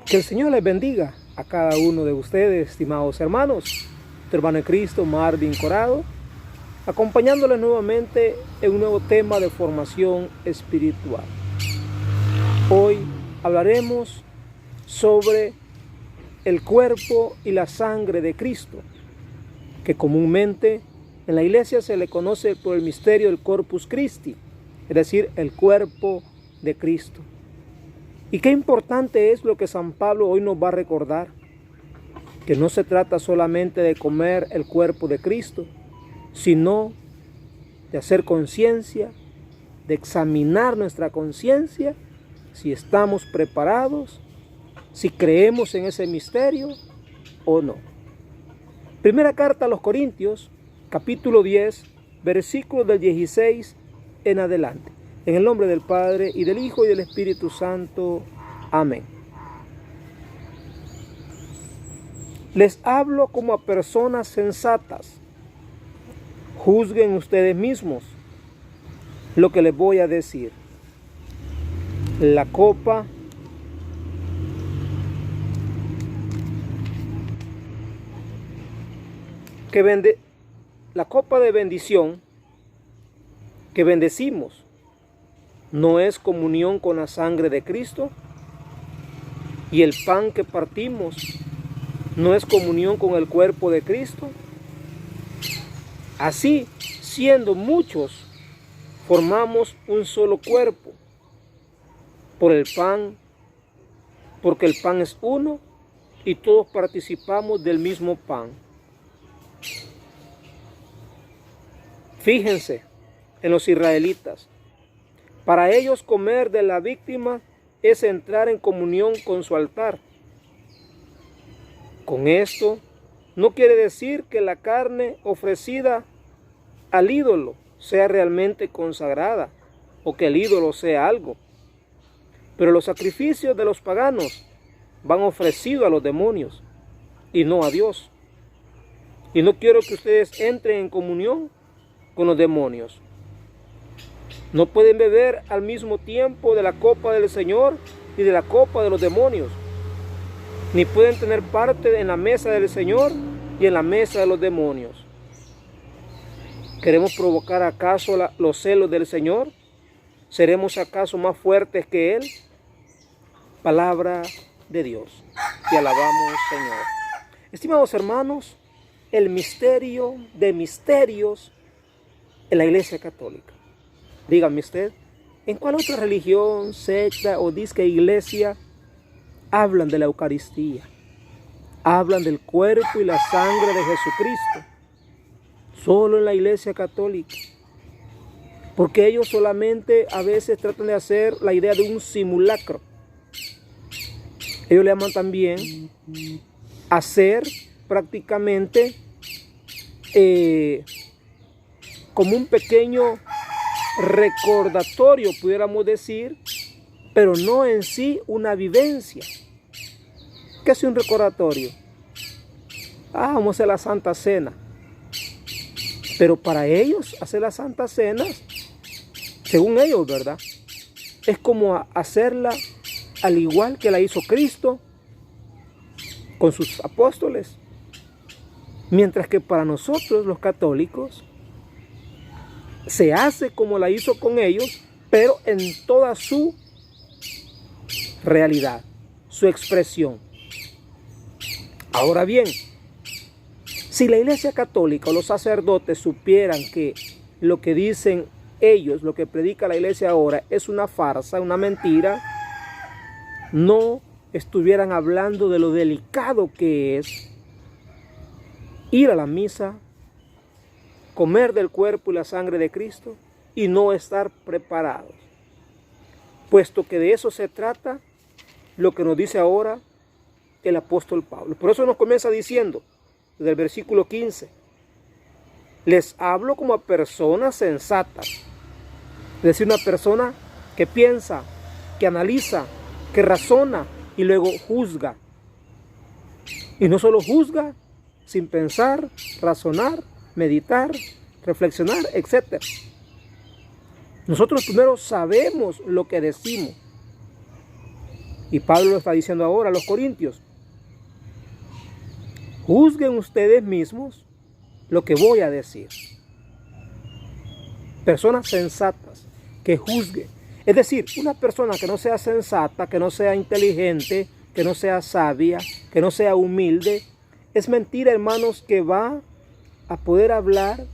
Que el Señor les bendiga a cada uno de ustedes, estimados hermanos. Tu hermano en Cristo, Marvin Corado, acompañándoles nuevamente en un nuevo tema de formación espiritual. Hoy hablaremos sobre el cuerpo y la sangre de Cristo, que comúnmente en la iglesia se le conoce por el misterio del Corpus Christi, es decir, el cuerpo de Cristo. Y qué importante es lo que San Pablo hoy nos va a recordar, que no se trata solamente de comer el cuerpo de Cristo, sino de hacer conciencia, de examinar nuestra conciencia, si estamos preparados, si creemos en ese misterio o no. Primera carta a los Corintios, capítulo 10, versículos del 16 en adelante. En el nombre del Padre, y del Hijo, y del Espíritu Santo. Amén. Les hablo como a personas sensatas. Juzguen ustedes mismos lo que les voy a decir. La copa de bendición que bendecimos, ¿no es comunión con la sangre de Cristo? Y el pan que partimos, ¿no es comunión con el cuerpo de Cristo? Así, siendo muchos, formamos un solo cuerpo por el pan, porque el pan es uno y todos participamos del mismo pan. Fíjense en los israelitas. Para ellos comer de la víctima es entrar en comunión con su altar. Con esto no quiere decir que la carne ofrecida al ídolo sea realmente consagrada o que el ídolo sea algo. Pero los sacrificios de los paganos van ofrecidos a los demonios y no a Dios. Y no quiero que ustedes entren en comunión con los demonios. No pueden beber al mismo tiempo de la copa del Señor y de la copa de los demonios. Ni pueden tener parte en la mesa del Señor y en la mesa de los demonios. ¿Queremos provocar acaso los celos del Señor? ¿Seremos acaso más fuertes que Él? Palabra de Dios. Te alabamos, Señor. Estimados hermanos, el misterio de misterios en la Iglesia Católica. Dígame usted, ¿en cuál otra religión, secta o disque iglesia hablan de la Eucaristía? Hablan del cuerpo y la sangre de Jesucristo. Solo en la Iglesia Católica. Porque ellos solamente a veces tratan de hacer la idea de un simulacro. Ellos le llaman también hacer prácticamente como un pequeño recordatorio, pudiéramos decir, pero no en sí una vivencia. ¿Qué es un recordatorio? Vamos a hacer la Santa Cena. Pero para ellos, hacer la Santa Cena, según ellos, ¿verdad?, es como hacerla al igual que la hizo Cristo con sus apóstoles. Mientras que para nosotros, los católicos, se hace como la hizo con ellos, pero en toda su realidad, su expresión. Ahora bien, si la Iglesia Católica o los sacerdotes supieran que lo que dicen ellos, lo que predica la Iglesia ahora, es una farsa, una mentira, no estuvieran hablando de lo delicado que es ir a la misa, comer del cuerpo y la sangre de Cristo y no estar preparados. Puesto que de eso se trata lo que nos dice ahora el apóstol Pablo. Por eso nos comienza diciendo, desde el versículo 15, les hablo como a personas sensatas. Es decir, una persona que piensa, que analiza, que razona y luego juzga. Y no solo juzga, sin pensar, razonar, meditar, reflexionar, etc. Nosotros primero sabemos lo que decimos. Y Pablo lo está diciendo ahora a los corintios. Juzguen ustedes mismos lo que voy a decir. Personas sensatas que juzguen. Es decir, una persona que no sea sensata, que no sea inteligente, que no sea sabia, que no sea humilde, es mentira, hermanos, que va a poder hablar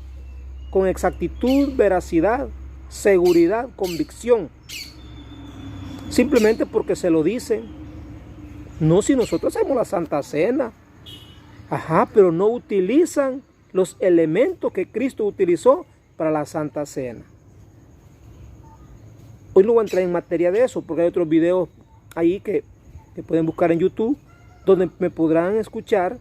con exactitud, veracidad, seguridad, convicción. Simplemente porque se lo dicen. No, si nosotros hacemos la Santa Cena. Ajá, pero no utilizan los elementos que Cristo utilizó para la Santa Cena. Hoy no voy a entrar en materia de eso, porque hay otros videos ahí que pueden buscar en YouTube, donde me podrán escuchar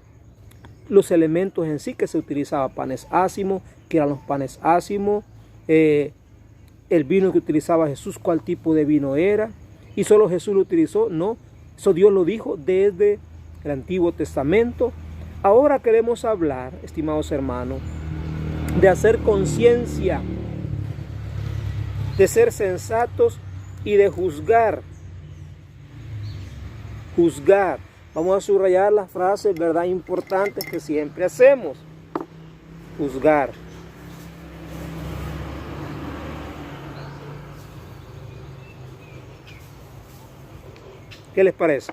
los elementos en sí que se utilizaba. Panes ácimos, que eran los panes ácimos, el vino que utilizaba Jesús, cuál tipo de vino era, y solo Jesús lo utilizó. No, eso Dios lo dijo desde el Antiguo Testamento. Ahora queremos hablar, estimados hermanos, de hacer conciencia, de ser sensatos y de juzgar. Juzgar. Vamos a subrayar las frases, ¿verdad?, importantes que siempre hacemos. Juzgar. ¿Qué les parece?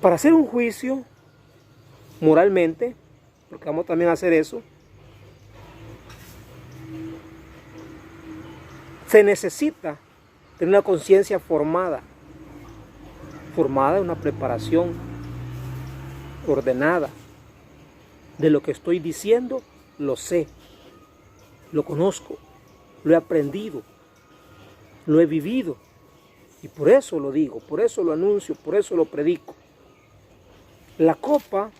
Para hacer un juicio moralmente, porque vamos también a hacer eso, se necesita tener una conciencia formada. Formada en una preparación ordenada. De lo que estoy diciendo, lo sé, lo conozco, lo he aprendido, lo he vivido. Y por eso lo digo, por eso lo anuncio, por eso lo predico. La copa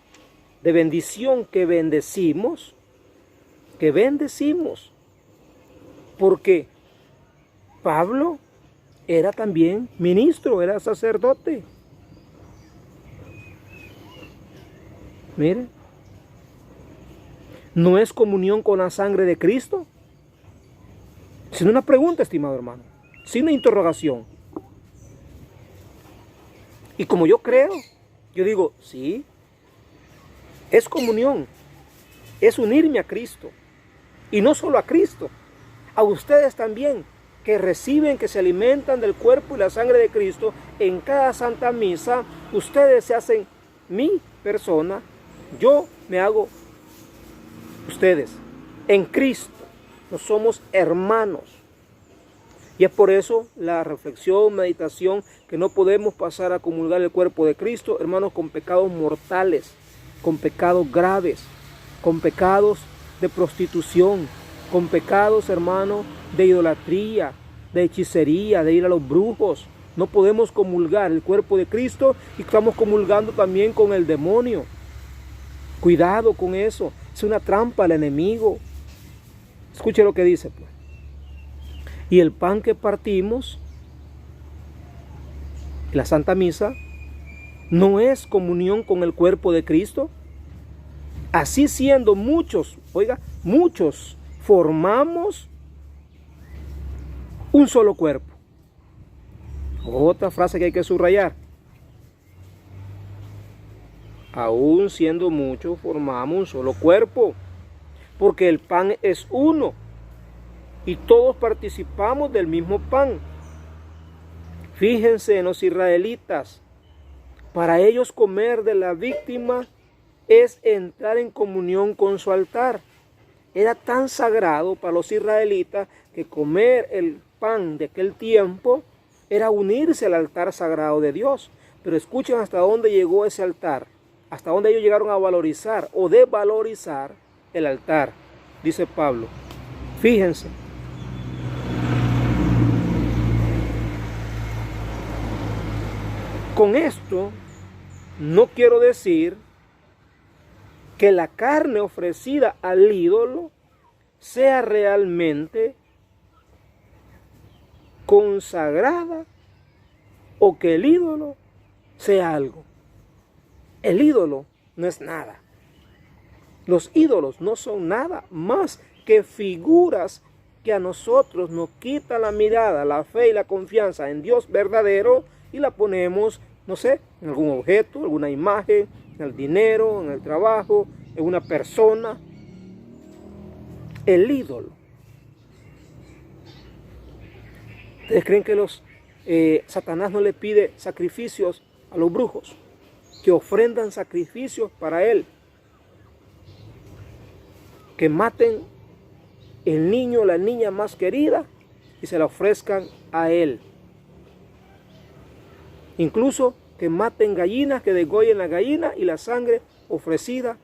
de bendición que bendecimos, porque Pablo era también ministro, era sacerdote. Miren, ¿no es comunión con la sangre de Cristo? Sin una pregunta, estimado hermano, sin una interrogación. Y como yo creo, yo digo, sí, es comunión, es unirme a Cristo. Y no solo a Cristo, a ustedes también, que reciben, que se alimentan del cuerpo y la sangre de Cristo. En cada Santa Misa, ustedes se hacen mi persona, yo me hago ustedes. En Cristo, nos somos hermanos. Y es por eso la reflexión, meditación, que no podemos pasar a comulgar el cuerpo de Cristo, hermanos, con pecados mortales, con pecados graves, con pecados de prostitución, con pecados, hermanos, de idolatría, de hechicería, de ir a los brujos. No podemos comulgar el cuerpo de Cristo y estamos comulgando también con el demonio. Cuidado con eso, es una trampa al enemigo. Escuche lo que dice, pues. Y el pan que partimos, la Santa Misa, no es comunión con el cuerpo de Cristo. Así siendo muchos, oiga, muchos, formamos un solo cuerpo. Otra frase que hay que subrayar. Aún siendo muchos, formamos un solo cuerpo, porque el pan es uno y todos participamos del mismo pan. Fíjense en los israelitas, para ellos comer de la víctima es entrar en comunión con su altar. Era tan sagrado para los israelitas que comer el pan de aquel tiempo era unirse al altar sagrado de Dios. Pero escuchen hasta dónde llegó ese altar, hasta dónde ellos llegaron a valorizar o desvalorizar el altar. Dice Pablo, fíjense. Con esto no quiero decir que la carne ofrecida al ídolo sea realmente consagrada o que el ídolo sea algo. El ídolo no es nada. Los ídolos no son nada más que figuras que a nosotros nos quita la mirada, la fe y la confianza en Dios verdadero y la ponemos, no sé, en algún objeto, alguna imagen, en el dinero, en el trabajo, en una persona. El ídolo. ¿Ustedes creen que Satanás no le pide sacrificios a los brujos? Que ofrendan sacrificios para él. Que maten el niño o la niña más querida y se la ofrezcan a él. Incluso que maten gallinas, que degollen la gallina y la sangre ofrecida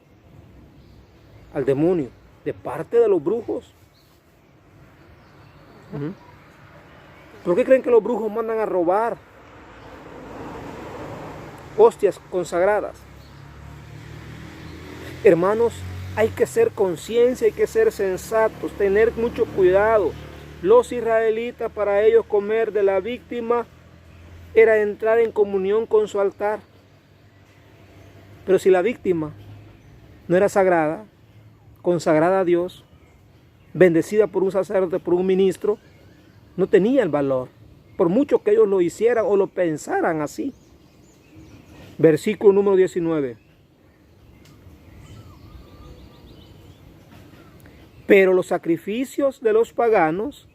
al demonio, de parte de los brujos. ¿Por qué creen que los brujos mandan a robar hostias consagradas? Hermanos, hay que ser conciencia, hay que ser sensatos, tener mucho cuidado. Los israelitas, para ellos comer de la víctima era entrar en comunión con su altar. Pero si la víctima no era sagrada, consagrada a Dios, bendecida por un sacerdote, por un ministro, no tenía el valor, por mucho que ellos lo hicieran o lo pensaran así. Versículo número 19. Pero los sacrificios de los paganos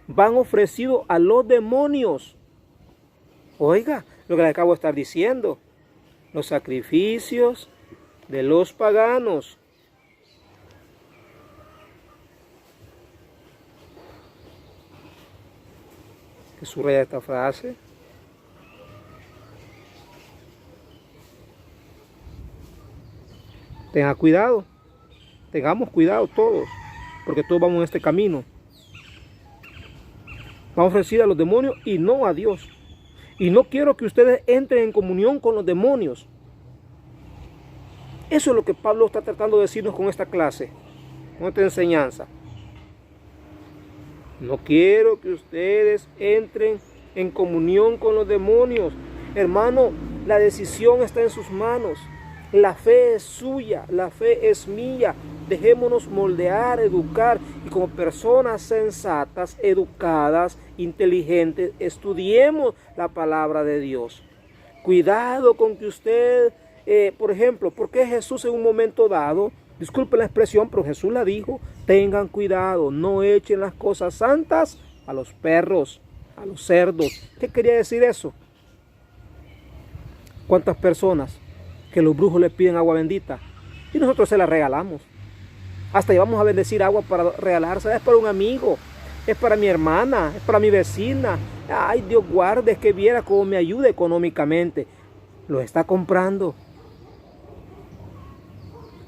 van ofrecidos a los demonios. Oiga, lo que le acabo de estar diciendo. Los sacrificios de los paganos. Que subraya esta frase. Tenga cuidado. Tengamos cuidado todos. Porque todos vamos en este camino. Vamos a ofrecer a los demonios y no a Dios. Y no quiero que ustedes entren en comunión con los demonios. Eso es lo que Pablo está tratando de decirnos con esta clase, con esta enseñanza. No quiero que ustedes entren en comunión con los demonios. Hermano, la decisión está en sus manos. La fe es suya, la fe es mía. Dejémonos moldear, educar y como personas sensatas, educadas, inteligentes, estudiemos la palabra de Dios. Cuidado con que usted, por ejemplo, ¿por qué Jesús en un momento dado, disculpen la expresión, pero Jesús la dijo, tengan cuidado, no echen las cosas santas a los perros, a los cerdos? ¿Qué quería decir eso? ¿Cuántas personas que los brujos les piden agua bendita y nosotros se la regalamos? Hasta llevamos a bendecir agua para regalarse. Es para un amigo, es para mi hermana, es para mi vecina. Ay, Dios guarde, es que viera cómo me ayuda económicamente. Lo está comprando.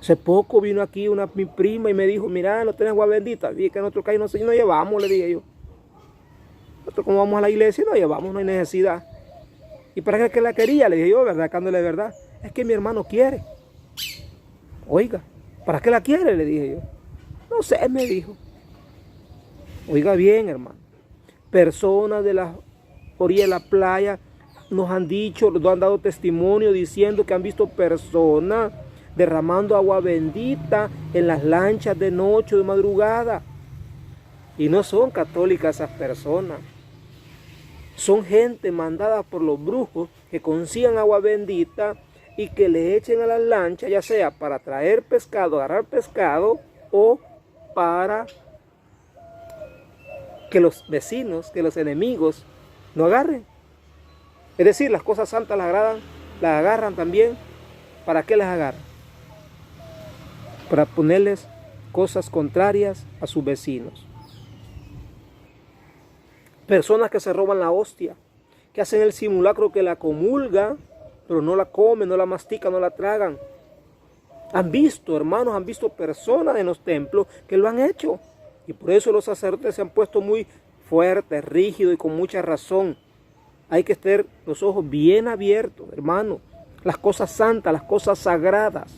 Hace poco vino aquí mi prima y me dijo, mira, no tenés agua bendita. Dije que nosotros ahí no llevamos, le dije yo. Nosotros como vamos a la iglesia no llevamos, no hay necesidad. ¿Y para qué que la quería? Le dije yo, verdad, verdad. Es que mi hermano quiere. Oiga, ¿para qué la quiere? Le dije yo. No sé, me dijo. Oiga bien, hermano. Personas de la orilla de la playa nos han dicho, nos han dado testimonio diciendo que han visto personas derramando agua bendita en las lanchas de noche o de madrugada. Y no son católicas esas personas. Son gente mandada por los brujos que consigan agua bendita y que le echen a las lanchas, ya sea para traer pescado, agarrar pescado, o para que los vecinos, que los enemigos no agarren. Es decir, las cosas santas las agarran también. ¿Para qué las agarran? Para ponerles cosas contrarias a sus vecinos. Personas que se roban la hostia, que hacen el simulacro que la comulgan, pero no la comen, no la mastican, no la tragan. Han visto, hermanos, han visto personas en los templos que lo han hecho. Y por eso los sacerdotes se han puesto muy fuertes, rígidos y con mucha razón. Hay que tener los ojos bien abiertos, hermano. Las cosas santas, las cosas sagradas.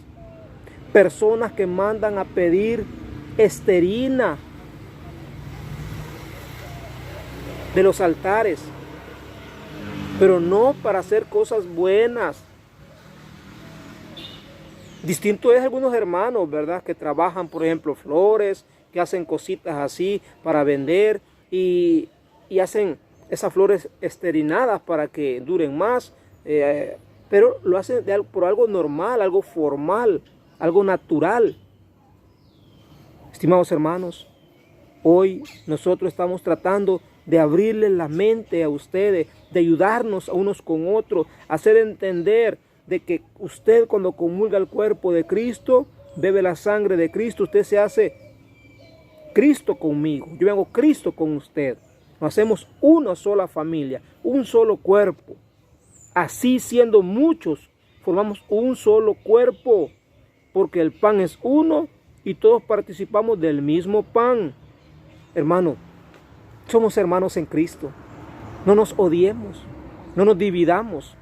Personas que mandan a pedir esterina de los altares, pero no para hacer cosas buenas. Distinto es algunos hermanos, ¿verdad?, que trabajan, por ejemplo, flores, que hacen cositas así para vender y hacen esas flores esterinadas para que duren más, pero lo hacen por algo normal, algo formal, algo natural. Estimados hermanos, hoy nosotros estamos tratando de abrirles la mente a ustedes, de ayudarnos a unos con otros, hacer entender de que usted cuando comulga el cuerpo de Cristo, bebe la sangre de Cristo, usted se hace Cristo conmigo, yo hago Cristo con usted. Nos hacemos una sola familia, un solo cuerpo. Así siendo muchos, formamos un solo cuerpo, porque el pan es uno y todos participamos del mismo pan. Hermano, somos hermanos en Cristo. No nos odiemos, no nos dividamos.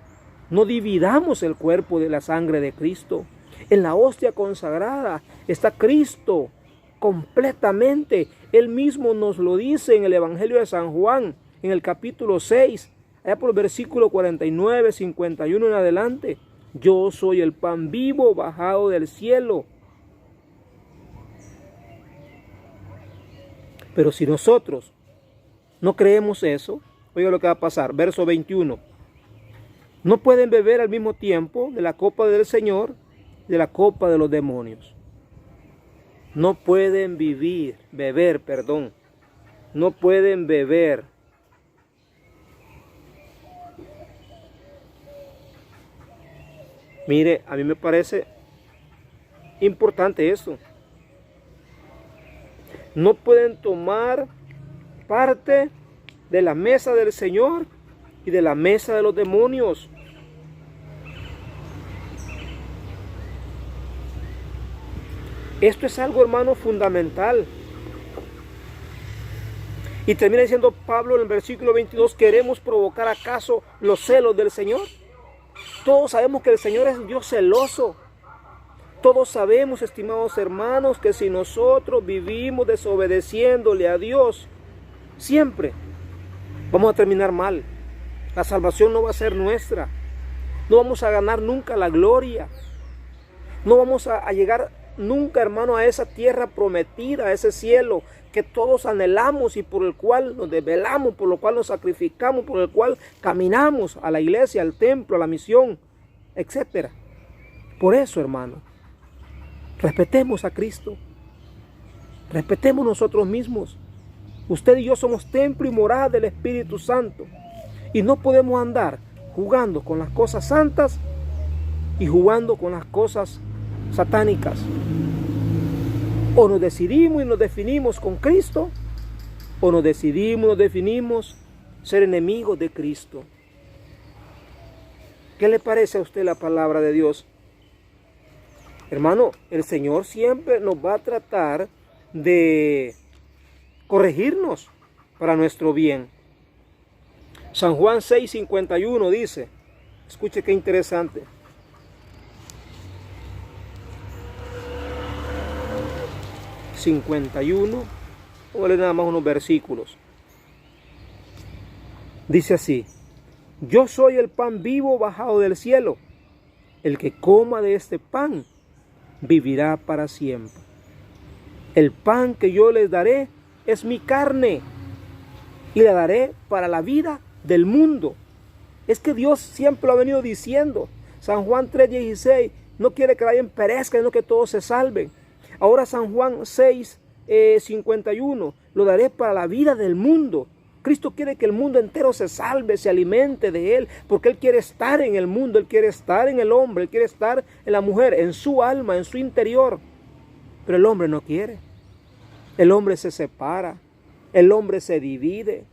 No dividamos el cuerpo de la sangre de Cristo. En la hostia consagrada está Cristo completamente. Él mismo nos lo dice en el Evangelio de San Juan, en el capítulo 6, allá por el versículo 49, 51 en adelante. Yo soy el pan vivo bajado del cielo. Pero si nosotros no creemos eso, oiga lo que va a pasar. Verso 21. No pueden beber al mismo tiempo de la copa del Señor y de la copa de los demonios. No pueden beber. No pueden beber. Mire, a mí me parece importante eso. No pueden tomar parte de la mesa del Señor y de la mesa de los demonios. Esto es algo, hermano, fundamental. Y termina diciendo Pablo en el versículo 22, ¿queremos provocar acaso los celos del Señor? Todos sabemos que el Señor es Dios celoso. Todos sabemos, estimados hermanos, que si nosotros vivimos desobedeciéndole a Dios, siempre vamos a terminar mal. La salvación no va a ser nuestra. No vamos a ganar nunca la gloria. No vamos a llegar nunca, hermano, a esa tierra prometida, a ese cielo que todos anhelamos y por el cual nos desvelamos, por lo cual nos sacrificamos, por el cual caminamos a la iglesia, al templo, a la misión, etc. Por eso, hermano, respetemos a Cristo. Respetemos nosotros mismos. Usted y yo somos templo y morada del Espíritu Santo. Y no podemos andar jugando con las cosas santas y jugando con las cosas satánicas. O nos decidimos y nos definimos con Cristo, o nos decidimos y nos definimos ser enemigos de Cristo. ¿Qué le parece a usted la palabra de Dios? Hermano, el Señor siempre nos va a tratar de corregirnos para nuestro bien. San Juan 6:51 dice, escuche qué interesante. Vamos a leer nada más unos versículos. Dice así: yo soy el pan vivo bajado del cielo. El que coma de este pan vivirá para siempre. El pan que yo les daré es mi carne y la daré para la vida del mundo. Es que Dios siempre lo ha venido diciendo. San Juan 3:16 no quiere que nadie perezca, sino que todos se salven. Ahora San Juan 6:51 lo daré para la vida del mundo. Cristo quiere que el mundo entero se salve, se alimente de Él, porque Él quiere estar en el mundo, Él quiere estar en el hombre, Él quiere estar en la mujer, en su alma, en su interior. Pero el hombre no quiere. El hombre se separa, el hombre se divide.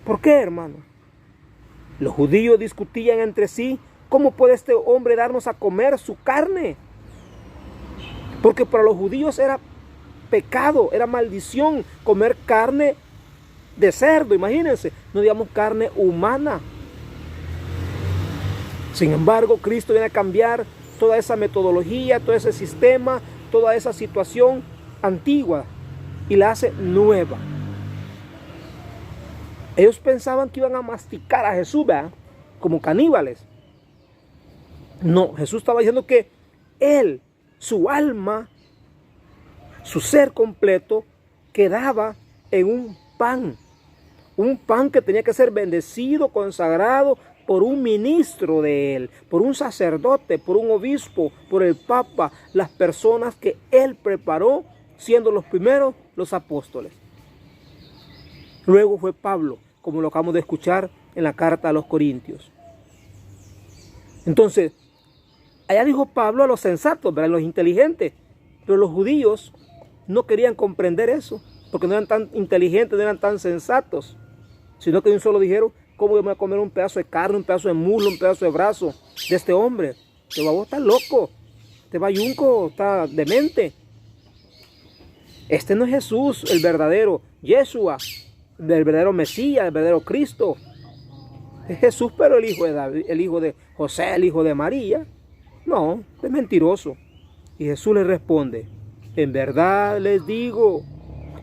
¿Por qué, hermano? Los judíos discutían entre sí, ¿cómo puede este hombre darnos a comer su carne? Porque para los judíos era pecado, era maldición comer carne de cerdo, imagínense, no digamos carne humana. Sin embargo, Cristo viene a cambiar toda esa metodología, todo ese sistema, toda esa situación antigua y la hace nueva. Ellos pensaban que iban a masticar a Jesús, ¿verdad? Como caníbales. No, Jesús estaba diciendo que Él, su alma, Su ser completo quedaba en un pan que tenía que ser bendecido, consagrado por un ministro de él, por un sacerdote, por un obispo, por el papa, las personas que él preparó, siendo los primeros los apóstoles. Luego fue Pablo, como lo acabamos de escuchar en la carta a los Corintios. Entonces, allá dijo Pablo a los sensatos, ¿verdad?, a los inteligentes, pero los judíos no querían comprender eso, porque no eran tan inteligentes, no eran tan sensatos, sino que de un solo dijeron: ¿cómo yo me voy a comer un pedazo de carne, un pedazo de muslo, un pedazo de brazo de este hombre? Este babo está loco, este bayunco está demente. Este no es Jesús, el verdadero Yeshua, el verdadero Mesías, el verdadero Cristo. Es Jesús, pero el hijo de David, el hijo de José, el hijo de María. No, es mentiroso. Y Jesús le responde: en verdad les digo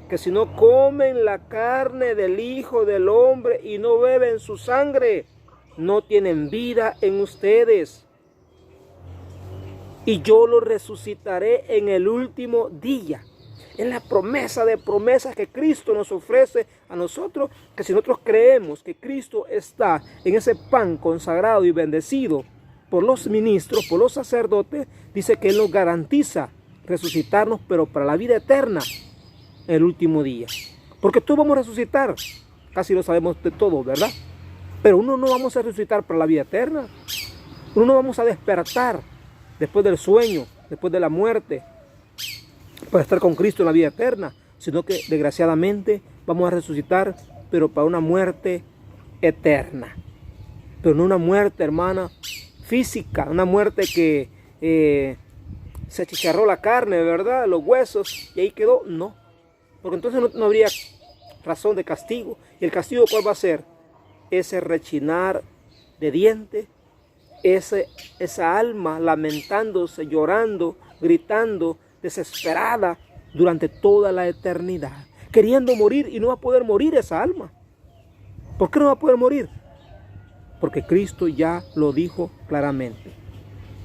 que si no comen la carne del Hijo del Hombre y no beben su sangre, no tienen vida en ustedes. Y yo lo resucitaré en el último día. Es la promesa de promesas que Cristo nos ofrece a nosotros, que si nosotros creemos que Cristo está en ese pan consagrado y bendecido por los ministros, por los sacerdotes, dice que Él nos garantiza resucitarnos, pero para la vida eterna, el último día. Porque todos vamos a resucitar, casi lo sabemos de todo, ¿verdad? Pero uno no vamos a resucitar para la vida eterna. Uno no vamos a despertar después del sueño, después de la muerte, para estar con Cristo en la vida eterna, sino que desgraciadamente vamos a resucitar, pero para una muerte eterna. Pero no una muerte, hermana, física, una muerte que se achicharró la carne, ¿verdad?, los huesos, y ahí quedó. No, porque entonces no habría razón de castigo. ¿Y el castigo cuál va a ser? Ese rechinar de dientes, esa alma lamentándose, llorando, gritando, desesperada durante toda la eternidad, queriendo morir, y no va a poder morir esa alma. ¿Por qué no va a poder morir? Porque Cristo ya lo dijo claramente,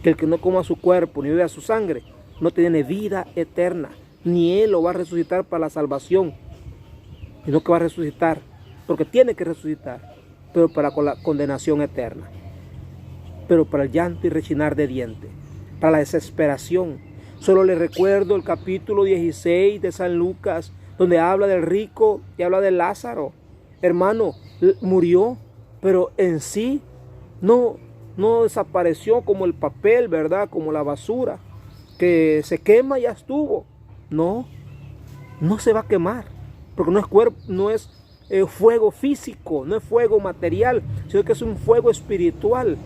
que el que no coma su cuerpo ni beba su sangre no tiene vida eterna, ni Él lo va a resucitar para la salvación, sino que va a resucitar, porque tiene que resucitar, pero para la condenación eterna, pero para el llanto y rechinar de dientes, para la desesperación. Solo les recuerdo el capítulo 16 de San Lucas, donde habla del rico y habla de Lázaro. Hermano, murió, pero en sí no desapareció como el papel, ¿verdad?, como la basura, que se quema y ya estuvo. No se va a quemar, porque no es fuego físico, no es fuego material, sino que es un fuego espiritual,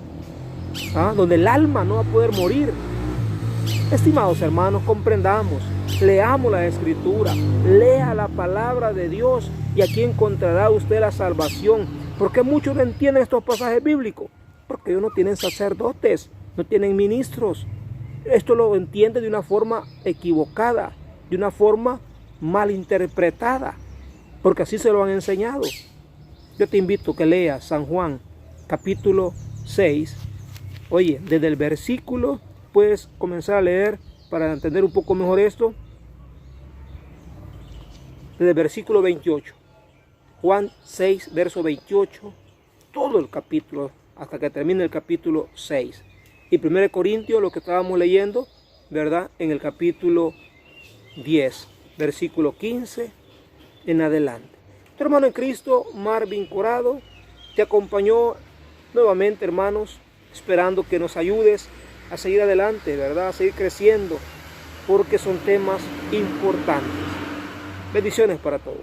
donde el alma no va a poder morir. Estimados hermanos, comprendamos, leamos la Escritura, lea la palabra de Dios, y aquí encontrará usted la salvación. ¿Por qué muchos no entienden estos pasajes bíblicos? Porque ellos no tienen sacerdotes, no tienen ministros. Esto lo entiende de una forma equivocada, de una forma mal interpretada, porque así se lo han enseñado. Yo te invito a que leas San Juan, capítulo 6. Oye, desde el versículo puedes comenzar a leer para entender un poco mejor esto. Desde el versículo 28. Juan 6, verso 28. Todo el capítulo, hasta que termine el capítulo 6. Y 1 Corintios, lo que estábamos leyendo, ¿verdad?, en el capítulo 10, versículo 15 en adelante. Tu hermano en Cristo, Marvin Corado, te acompañó nuevamente, hermanos, esperando que nos ayudes a seguir adelante, ¿verdad?, a seguir creciendo, porque son temas importantes. Bendiciones para todos.